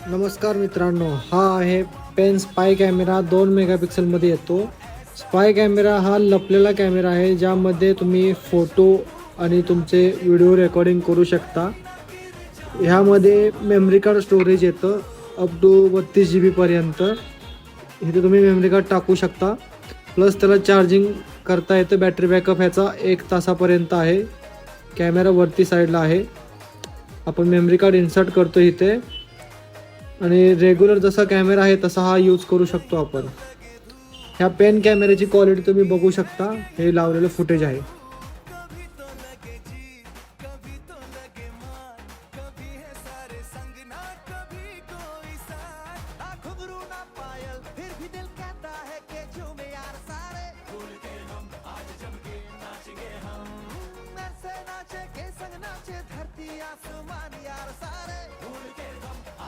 नमस्कार मित्रांनो, हा आहे पेन स्पाय कॅमेरा 2 मेगापिक्सलमध्ये येतो. स्पाय कॅमेरा हा लपलेला कॅमेरा आहे ज्यामध्ये तुम्ही फोटो आणि तुमचे व्हिडिओ रेकॉर्डिंग करू शकता. ह्यामध्ये मेमरी कार्ड स्टोरेज येतं अप टू 32 GB पर्यंत. इथे तुम्ही मेमरी कार्ड टाकू शकता. प्लस त्याला चार्जिंग करता येतं. बॅटरी बॅकअप ह्याचा 1 तासापर्यंत आहे. कॅमेरा वरती साईडला आहे. आपण मेमरी कार्ड इन्सर्ट करतो इथे आणि रेग्युलर जसा कॅमेरा आहे तसा हा यूज करू शकतो आपण. ह्या पेन कॅमेऱ्याची क्वालिटी तुम्ही बघू शकता. हे लावलेलं फुटेज आहे. धरती आसमान